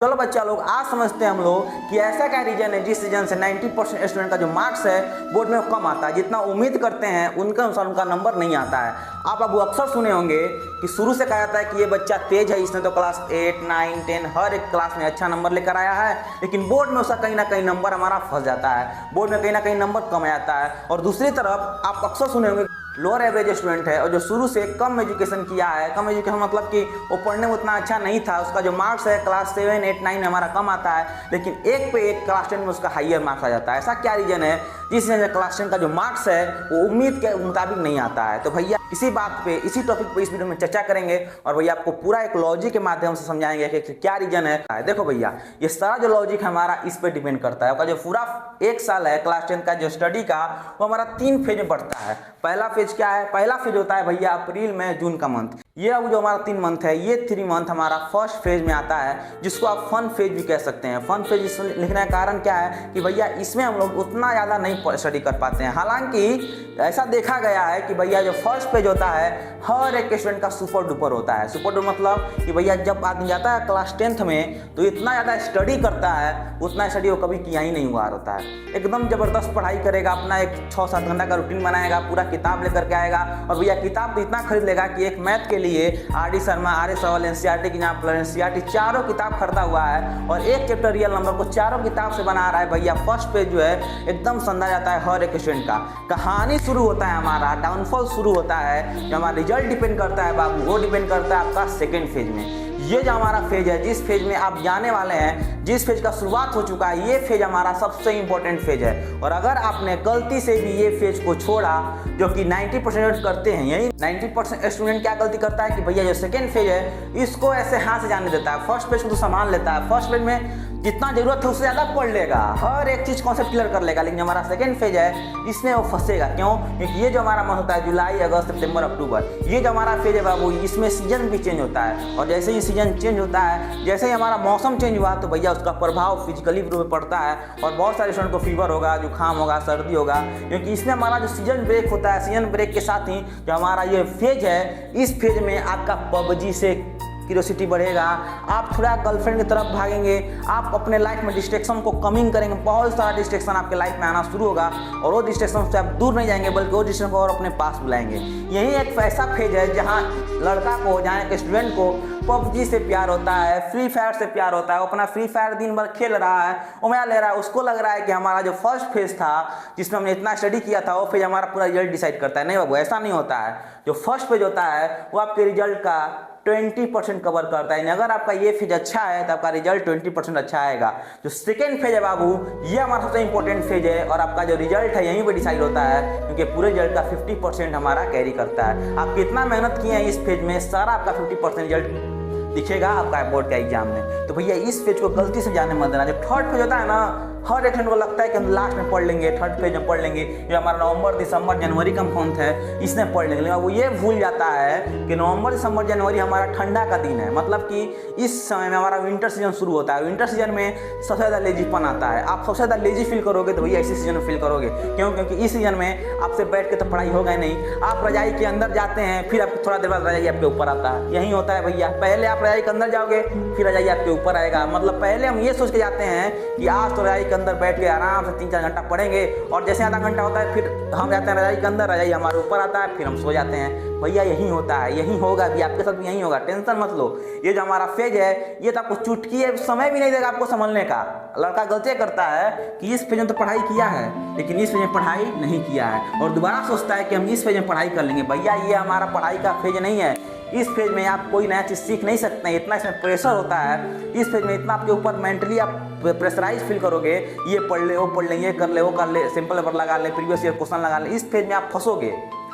चलो बच्चा लोग आज समझते हैं हम लोग कि ऐसा क्या रीजन है जिस रीजन से 90% स्टूडेंट का जो मार्क्स है बोर्ड में कम आता है। जितना उम्मीद करते हैं उनके अनुसार उनका नंबर नहीं आता है। आप अब अक्सर सुने होंगे कि शुरू से कहा जाता है कि ये बच्चा तेज है, इसने तो क्लास 8, 9, 10 हर एक क्लास में अच्छा नंबर लेकर आया है, लेकिन बोर्ड में उसका कहीं ना कहीं नंबर हमारा फंस जाता है, बोर्ड में कहीं ना कहीं नंबर कम आता है। और दूसरी तरफ आप अक्सर सुने होंगे लोअर एवरेज स्टूडेंट है और जो शुरू से कम एजुकेशन किया है, कम एजुकेशन मतलब कि वो पढ़ने में उतना अच्छा नहीं था, उसका जो मार्क्स है क्लास 7, 8, 9 में हमारा कम आता है, लेकिन एक पे एक क्लास 10 में उसका हाईयर मार्क्स आ जाता है। ऐसा क्या रीजन है जिस वजह से क्लास 10 का जो मार्क्स है वो उम्मीद के मुताबिक नहीं आता है। तो भैया इसी बात पे, इसी टॉपिक पे इस वीडियो में चर्चा करेंगे और भैया आपको पूरा एक लॉजिक के माध्यम से समझाएंगे कि क्या रीजन है। देखो भैया ये सारा जो लॉजिक है हमारा इस पे डिपेंड करता है। जो पूरा एक साल है क्लास 10 का जो स्टडी का वो हमारा 3 फेज में बढ़ता है। पहला फेज क्या है? पहला फेज होता है भैया अप्रैल में जून का मंथ। ये अब जो हमारा 3 मंथ है, ये 3 मंथ हमारा फर्स्ट फेज में आता है, जिसको आप फन फेज भी कह सकते हैं। फन फेज लिखने का कारण क्या है कि भैया इसमें हम लोग उतना ज़्यादा नहीं स्टडी कर पाते हैं। हालांकि ऐसा देखा गया है कि भैया जो फर्स्ट फेज होता है हर एक स्टूडेंट का सुपर डुपर होता है। सुपर डुपर मतलब कि भैया जब आदमी जाता है क्लास 10th में तो इतना ज़्यादा स्टडी करता है, उतना स्टडी वो कभी किया ही नहीं हुआ होता है। एकदम ज़बरदस्त पढ़ाई करेगा, अपना एक 6-7 घंटा का रूटीन बनाएगा, पूरा किताब लेकर के आएगा और भैया किताब तो इतना खरीद लेगा कि एक मैथ के लिए R D Sharma, R S Rawal, NCERT की एनसीईआरटी चारों किताब खरीदा हुआ है और एक चैप्टर रियल नंबर को चारों किताब से बना रहा है। भैया फर्स्ट पेज जो है एकदम समझा जाता है हर एक स्टूडेंट का। कहानी शुरू होता है हमारा, डाउनफॉल शुरू होता है, जो हमारा रिजल्ट डिपेंड करता है बाबू, वो डिपेंड करता है आपका सेकेंड फेज में। ये जो हमारा फेज है, जिस फेज में आप जाने वाले हैं, जिस फेज का शुरुआत हो चुका है, ये फेज हमारा सबसे इंपॉर्टेंट फेज है। और अगर आपने गलती से भी ये फेज को छोड़ा, जो कि 90% करते हैं, यही 90% स्टूडेंट क्या गलती करता है कि भैया जो सेकेंड फेज है इसको ऐसे हाथ से जाने देता है, फर्स्ट फेज को तो संभाल लेता है, फर्स्ट फेज में जितना जरूरत है उससे ज़्यादा पढ़ लेगा, हर एक चीज़ कॉन्सेप्ट क्लियर कर लेगा, लेकिन हमारा सेकेंड फेज है इसमें वो फंसेगा। क्यों? क्योंकि ये जो हमारा मंथ होता है जुलाई, अगस्त, सितंबर, अक्टूबर, ये जो हमारा फेज है बाबू, इसमें सीजन भी चेंज होता है और जैसे ही सीजन चेंज होता है, जैसे ही हमारा मौसम चेंज हुआ तो भैया उसका प्रभाव फिजिकली रूप में पड़ता है और बहुत सारे स्टूडेंट को फीवर होगा, जुकाम होगा, सर्दी होगा, क्योंकि इसमें हमारा जो सीजन ब्रेक होता है, सीजन ब्रेक के साथ ही जो हमारा ये फेज है, इस फेज में आपका पबजी से क्यूरियोसिटी बढ़ेगा, आप थोड़ा गर्लफ्रेंड की तरफ भागेंगे, आप अपने लाइफ में डिस्ट्रैक्शन को कमिंग करेंगे, बहुत सारा डिस्ट्रैक्शन आपके लाइफ में आना शुरू होगा और वो डिस्ट्रैक्शन से आप दूर नहीं जाएंगे बल्कि वो डिस्ट्रैक्शन को और अपने पास बुलाएंगे। यही एक ऐसा फेज है जहाँ लड़का को, जहाँ एक स्टूडेंट को पबजी से प्यार होता है, फ्री फायर से प्यार होता है, वो अपना फ्री फायर दिन भर खेल रहा है, मजा ले रहा है, उसको लग रहा है कि हमारा जो फर्स्ट फेज था जिसमें हमने इतना स्टडी किया था वो फेज हमारा पूरा रिजल्ट डिसाइड करता है। नहीं बाबू, ऐसा नहीं होता है। जो फर्स्ट फेज होता है वो आपके रिजल्ट का 20% कवर करता है। अगर आपका ये फेज अच्छा है तो आपका रिजल्ट 20% अच्छा आएगा। जो सेकेंड फेज है बाबू, ये हमारा सबसे इंपॉर्टेंट फेज है और आपका जो रिजल्ट है यहीं पे डिसाइड होता है, क्योंकि पूरे रिजल्ट का 50% हमारा कैरी करता है। आप कितना मेहनत किए हैं इस फेज में, सारा आपका 50% रिजल्ट दिखेगा आपका बोर्ड का एग्जाम में। तो भैया इस फेज को गलती से जाने मत देना। जो थर्ड फेज होता है ना, हर एक को लगता है कि हम लास्ट में पढ़ लेंगे, थर्ड फेज में पढ़ लेंगे, जो हमारा नवंबर, दिसंबर, जनवरी का मंथ है इसमें पढ़ लेंगे, लेकिन वो ये भूल जाता है कि नवंबर, दिसंबर, जनवरी हमारा ठंडा का दिन है, मतलब कि इस समय में हमारा विंटर सीजन शुरू होता है। विंटर सीजन में सबसे ज़्यादा लेजीपन आता है, आप सबसे ज़्यादा लेजी फील करोगे तो भैया इसी सीजन में फील करोगे। क्यों? क्योंकि इस सीजन में आपसे बैठ के तो पढ़ाई होगा ही नहीं, आप रजाई के अंदर जाते हैं, फिर आपको थोड़ा देर बाद रजाई आपके ऊपर आता है। यही होता है भैया, पहले आप रजाई के अंदर जाओगे फिर रजाई आपके ऊपर आएगा। मतलब पहले हम ये सोच के जाते हैं कि आज तो रजाई के अंदर बैठ के आराम से 3-4 घंटा पढ़ेंगे और जैसे आधा घंटा होता है फिर हम जाते हैं रजाई के अंदर, रजाई हमारे ऊपर आता है, फिर हम सो जाते हैं। भैया यही होता है, यही होगा भी, आपके साथ भी यही होगा, टेंशन मत लो। ये जो हमारा फेज है ये तो आपको चुटकी है, समय भी नहीं देगा आपको संभलने का। लड़का गलती करता है कि इस फेज में तो पढ़ाई किया है लेकिन इस फेज में पढ़ाई नहीं किया है और दोबारा सोचता है कि हम इस फेज में पढ़ाई कर लेंगे। भैया ये हमारा पढ़ाई का फेज नहीं है। इस फेज में आप कोई नया चीज़ सीख नहीं सकते हैं, इतना इसमें प्रेशर होता है। इस फेज में इतना आपके ऊपर मेंटली आप प्रेशराइज फील करोगे, ये पढ़ ले, वो पढ़ ले, ये कर ले, वो कर ले, सिंपल पेपर लगा ले, प्रीवियस ईयर क्वेश्चन लगा ले। इस फेज में आप फंसोगे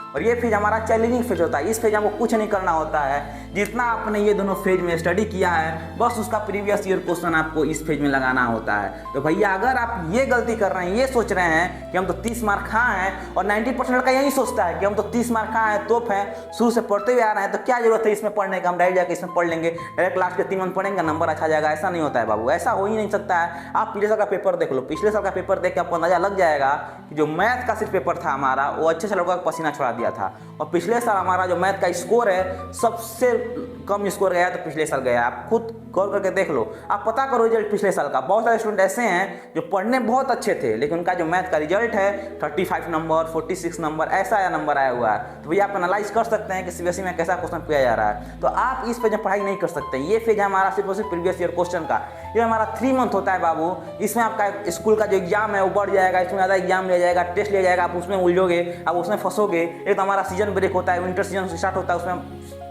और ये फेज हमारा चैलेंजिंग फेज होता है। इस फेज हमको कुछ नहीं करना होता है, जितना आपने ये दोनों फेज में स्टडी किया है बस उसका प्रीवियस ईयर क्वेश्चन आपको इस फेज में लगाना होता है। तो भैया अगर आप ये गलती कर रहे हैं, ये सोच रहे हैं कि हम तो 30 मार्क खाए हैं और 90% का यही सोचता है कि हम तो 30 मार्क खाए हैं, तोप हैं, शुरू से पढ़ते हुए आ रहे हैं, तो क्या जरूरत है इसमें पढ़ने का, हम डायरेक्ट जाकर इसमें पढ़ लेंगे, डायरेक्ट लास्ट के 3 मंथ पढ़ेंगे, नंबर अच्छा जाएगा। ऐसा नहीं होता है बाबू, ऐसा हो ही नहीं सकता है। आप पिछले साल का पेपर देख लो, पिछले साल का पेपर देख के आपको अंदाजा लग जाएगा कि जो मैथ का सिर्फ पेपर था हमारा वो अच्छे से लोगों का पसीना छुड़ा दिया था और पिछले साल हमारा जो मैथ का स्कोर है सबसे कम स्कोर गया तो पिछले साल गया। आप खुद गौर करके देख लो, आप पता करो रिजल्ट पिछले साल का। बहुत सारे स्टूडेंट ऐसे हैं जो पढ़ने बहुत अच्छे थे लेकिन उनका जो मैथ का रिजल्ट है 35 नंबर 46 नंबर ऐसा या नंबर आया हुआ है। तो भैया आप एनालाइज कर सकते हैं कि सीबीएसई में कैसा क्वेश्चन किया जा रहा है। तो आप इस पेज में पढ़ाई नहीं कर सकते। ये पेज है हमारा सिर्फ और सिर्फ प्रीवियस ईयर क्वेश्चन का। ये हमारा 3 मंथ होता है बाबू। इसमें आपका स्कूल का जो एग्जाम है वो बढ़ जाएगा, इसमें ज़्यादा एग्जाम लिया जाएगा, टेस्ट लिया जाएगा, आप उसमें उलझोगे, आप उसमें फंसोगे। एक तो हमारा सीजन ब्रेक होता है, विंटर सीजन स्टार्ट होता है, उसमें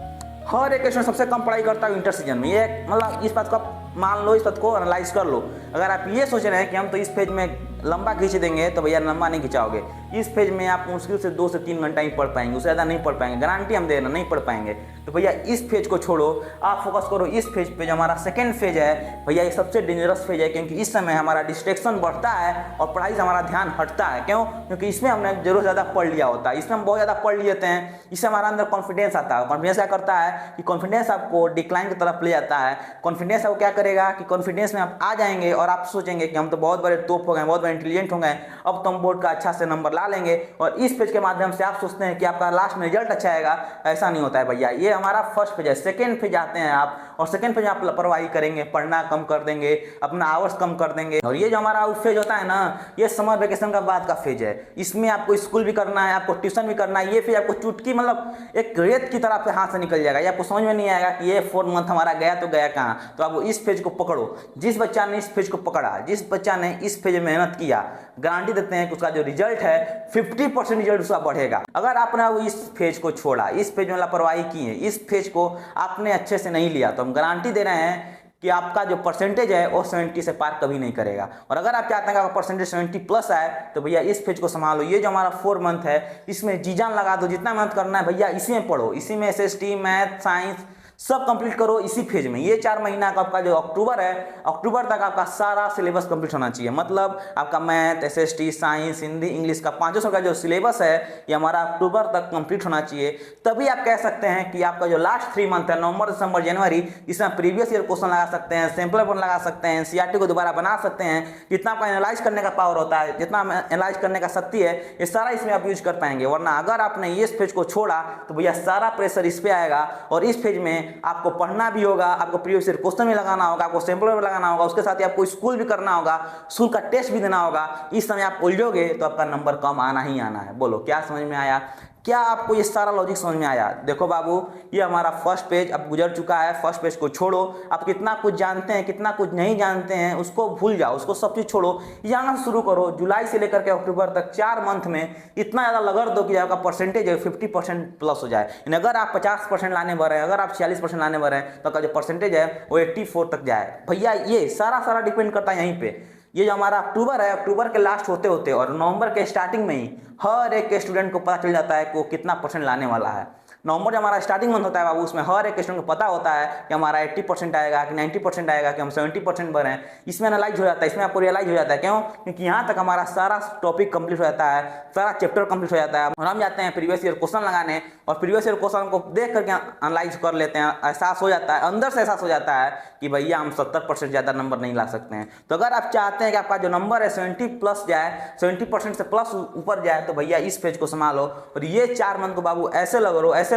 हर एक स्टूडेंट सबसे कम पढ़ाई करता है विंटर सीजन में। ये मतलब इस बात को मान लो, इस बात को एनालाइज कर लो। अगर आप ये सोच रहे हैं कि हम तो इस पेज में लंबा खींच देंगे तो भैया लंबा नहीं खिंचाओगे। इस पेज में आप मुश्किल से 2 से 3 घंटा ही पढ़ पाएंगे, उससे ज़्यादा नहीं पढ़ पाएंगे, गारंटी हम दे रहे हैं नहीं पढ़ पाएंगे। तो भैया इस पेज को छोड़ो, आप फोकस करो इस पेज पे। जो हमारा सेकंड फेज है भैया ये सबसे डेंजरस फेज है, क्योंकि इस समय हमारा डिस्ट्रैक्शन बढ़ता है और पढ़ाई से हमारा ध्यान हटता है। क्यों? क्योंकि इसमें हमने जरूर ज़्यादा पढ़ लिया होता है, इसमें हम बहुत ज़्यादा पढ़ लेते हैं, इससे हमारा अंदर कॉन्फिडेंस आता है। कॉन्फिडेंस क्या करता है कि कॉन्फिडेंस आपको डिक्लाइन की तरफ ले जाता है। कॉन्फिडेंस आपको क्या करेगा कि कॉन्फिडेंस में आप आ जाएंगे और आप सोचेंगे कि हम तो बहुत बड़े तोप हो गए, बहुत बड़े इंटेलिजेंट हो गए, अब तो हम बोर्ड का अच्छा से नंबर ला लेंगे। और इस पेज के माध्यम से आप सोचते हैं कि आपका लास्ट में रिजल्ट अच्छा आएगा। ऐसा नहीं होता है भैया। ये हमारा फर्स्ट पेज है। सेकंड पेज आते हैं आप, और सेकंड पेज आप लापरवाही करेंगे, पढ़ना कम कर देंगे, अपना आवर्स कम कर देंगे। और ये जो हमारा फेज होता है ना, ये समर वेकेशन का बाद का फेज है। इसमें आपको स्कूल भी करना है, आपको ट्यूशन भी करना है। ये फेज आपको चुटकी मतलब एक रेत की तरह से हाथ से निकल जाएगा। ये आपको समझ में नहीं आएगा कि ये 4 मंथ हमारा गया तो गया कहाँ। तो आप इस पेज को पकड़ो। जिस बच्चा ने इस पेज को पकड़ा, जिस बच्चा ने इस पेज में मेहनत किया, गारंटी देते हैं कि उसका जो रिजल्ट है 50% रिजल्ट उसका बढ़ेगा। अगर आपने इस पेज को छोड़ा, इस पेज में लापरवाही की है, इस पेज को आपने अच्छे से नहीं लिया, तो हम गारंटी दे रहे हैं कि आपका जो परसेंटेज है वो 70 से पार कभी नहीं करेगा। और अगर आप चाहते हैं कि आपका परसेंटेज 70 प्लस आए तो भैया इस पेज को संभालो। ये जो हमारा 4 मंथ है इसमें जी जान लगा दो, जितना मेहनत करना है भैया इसी में पढ़ो। इसी में SST मैथ साइंस सब कंप्लीट करो इसी फेज में। ये 4 महीना का आपका जो अक्टूबर है, अक्टूबर तक आपका सारा सिलेबस कंप्लीट होना चाहिए। मतलब आपका math SST science Hindi English का 500 का जो सिलेबस है ये हमारा अक्टूबर तक कंप्लीट होना चाहिए। तभी आप कह सकते हैं कि आपका जो लास्ट 3 मंथ है, नवंबर दिसंबर जनवरी, इसमें प्रीवियस ईयर क्वेश्चन लगा सकते हैं, सैंपल पेपर लगा सकते हैं, CRT को दोबारा बना सकते हैं। जितना आपका एनालाइज करने का पावर होता है, जितना एनालाइज करने का शक्ति है, ये सारा इसमें आप यूज कर पाएंगे। वरना अगर आपने इस फेज को छोड़ा तो भैया सारा प्रेशर इस पे आएगा। और इस फेज में आपको पढ़ना भी होगा, आपको प्रीवियस ईयर क्वेश्चन भी लगाना होगा, आपको सैंपल पेपर लगाना होगा, उसके साथ ही आपको स्कूल भी करना होगा, स्कूल का टेस्ट भी देना होगा। इस समय आप उलझोगे तो आपका नंबर कम आना ही आना है। बोलो क्या समझ में आया? क्या आपको ये सारा लॉजिक समझ में आया? देखो बाबू, ये हमारा फर्स्ट पेज अब गुजर चुका है। फर्स्ट पेज को छोड़ो। आप कितना कुछ जानते हैं, कितना कुछ नहीं जानते हैं, उसको भूल जाओ, उसको सब चीज़ छोड़ो, यहाँ शुरू करो। जुलाई से लेकर के अक्टूबर तक 4 मंथ में इतना ज़्यादा लगड़ दो कि आपका परसेंटेज है 50% प्लस हो जाए। अगर आप 50% लाने भर रहे हैं, अगर आप 46% लाने भर रहे हैं, तो आपका जो परसेंटेज है वो 84 तक जाए। भैया ये सारा डिपेंड करता है यहीं पे। ये जो हमारा अक्टूबर है, अक्टूबर के लास्ट होते होते और नवंबर के स्टार्टिंग में ही हर एक स्टूडेंट को पता चल जाता है कि वो कितना परसेंट लाने वाला है। नवंबर जो हमारा स्टार्टिंग मंथ होता है बाबू, उसमें हर एक स्टूडेंट को पता होता है कि हमारा 80% आएगा कि 90% आएगा कि हम 70% भर हैं। इसमें एनालाइज हो जाता है, इसमें आपको रियलाइज हो जाता है। क्यों? क्योंकि यहाँ तक हमारा सारा टॉपिक कंप्लीट हो जाता है, सारा चैप्टर कंप्लीट हो जाता है और हम जाते हैं प्रीवियस ईयर क्वेश्चन लगाने और प्रीवियस ईयर क्वेश्चन को देख करके एनालाइज कर लेते हैं। एहसास हो जाता है, अंदर से एहसास हो जाता है कि भैया हम 70% ज़्यादा नंबर नहीं ला सकते हैं। तो अगर आप चाहते हैं कि आपका जो नंबर है 70 प्लस जाए, 70% से प्लस ऊपर जाए, तो भैया इस पेज को संभालो। और ये 4 मंथ को बाबू ऐसे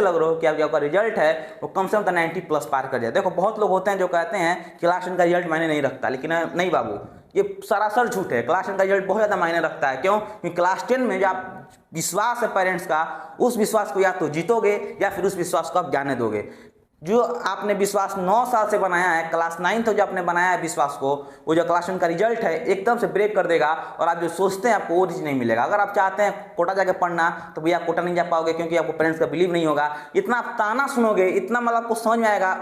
लग रहो कि आपका रिजल्ट है वो कम से कम 90 प्लस पार कर जाए। देखो बहुत लोग होते हैं जो कहते हैं कि क्लास 10 का रिजल्ट मायने नहीं रखता, लेकिन नहीं बाबू, ये सरासर झूठ है। क्लास 10 का रिजल्ट बहुत ज़्यादा मायने रखता है। क्यों? क्योंकि क्लास 10 में जो आप विश्वास है पेरेंट्स का, उस विश्वास को या तो जीतोगे या फिर उस विश्वास को आप जाने दोगे। जो आपने विश्वास 9 साल से बनाया है, क्लास 9 तक जो आपने बनाया है विश्वास को, वो जो क्लास 10 का रिजल्ट है एकदम से ब्रेक कर देगा और आप जो सोचते हैं आपको वो चीज़ नहीं मिलेगा। अगर आप चाहते हैं कोटा जाके पढ़ना तो भैया कोटा नहीं जा पाओगे, क्योंकि आपको पेरेंट्स का बिलीव नहीं होगा। इतना आप ताना सुनोगे, इतना मतलब आपको समझ में आएगा।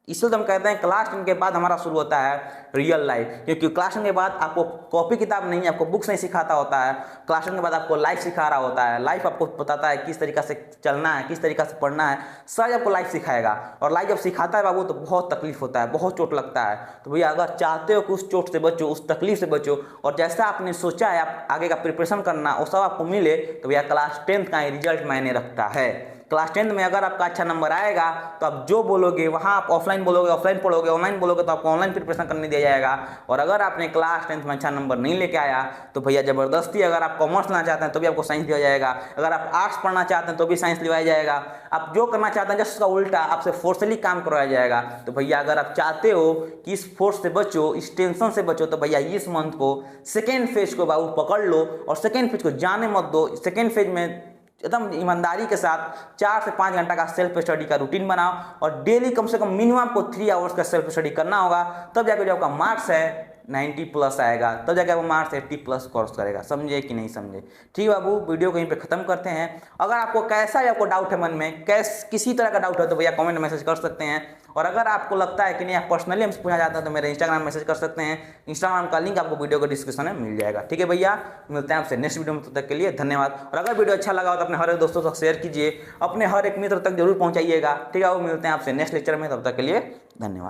इसलिए हम कहते हैं क्लास 10 के बाद हमारा शुरू होता है रियल लाइफ, क्योंकि क्लास 10 के बाद आपको कॉपी किताब नहीं, आपको बुक्स नहीं सिखाता होता है। क्लास 10 के बाद आपको लाइफ सिखा रहा होता है। लाइफ आपको बताता है किस तरीक़ा से चलना है, किस तरीक़ा से पढ़ना है, सब आपको लाइफ सिखाएगा। और लाइफ जब सिखाता है बाबू तो बहुत तकलीफ होता है, बहुत चोट लगता है। तो भैया अगर चाहते हो कि उस चोट से बचो, उस तकलीफ से बचो और जैसा आपने सोचा है आप आगे का प्रिपरेशन करना वो सब आपको मिले, तो भैया क्लास 10 का ही रिजल्ट मायने रखता है। क्लास 10th में अगर आपका अच्छा नंबर आएगा तो आप जो बोलोगे वहाँ आप ऑफलाइन बोलोगे, ऑफलाइन पढ़ोगे, ऑनलाइन बोलोगे तो आपको ऑनलाइन प्रिपरेशन करने दिया जाएगा। और अगर आपने क्लास 10th में अच्छा नंबर नहीं लेके आया तो भैया ज़बरदस्ती, अगर आप कॉमर्स लेना चाहते हैं तो भी आपको साइंस दिया जाएगा, अगर आप आर्ट्स पढ़ना चाहते हैं तो भी साइंस दिलवाया जाएगा, आप जो करना चाहते हैं जस्ट उसका उल्टा आपसे फोर्सली काम करवाया जाएगा। तो भैया अगर आप चाहते हो कि इस फोर्स से बचो, इस टेंशन से बचो, तो भैया इस मंथ को सेकेंड फेज को बाबू पकड़ लो और सेकेंड फेज को जाने मत दो। सेकेंड फेज में एकदम ईमानदारी के साथ 4 से 5 घंटा का सेल्फ स्टडी का रूटीन बनाओ और डेली कम से कम मिनिमम आपको 3 आवर्स का सेल्फ स्टडी करना होगा। तब जाकर जो आपका मार्क्स है 90 प्लस आएगा, तब जाकर वो मार्क्स 80 प्लस कोर्स करेगा। समझे कि नहीं समझे? ठीक है बाबू, वीडियो को यहीं पे खत्म करते हैं। अगर आपको कैसा भी आपको डाउट है मन में, किसी तरह का डाउट है तो भैया कमेंट मैसेज कर सकते हैं। और अगर आपको लगता है कि नहीं आप पर्सनली हमसे पूछना चाहते हैं तो मेरे इंस्टाग्राम मैसेज कर सकते हैं। इंस्टाग्राम का लिंक आपको वीडियो को डिस्क्रिप्शन में मिल जाएगा। ठीक है भैया, मिलते हैं आपसे नेक्स्ट वीडियो में, तब तक के लिए धन्यवाद। और अगर वीडियो अच्छा लगा हो तो अपने हर एक दोस्तों तक शेयर कीजिए, अपने हर एक मित्र तक जरूर पहुंचाइएगा। ठीक है, वो मिलते हैं आपसे नेक्स्ट लेक्चर में, तब तक के लिए धन्यवाद।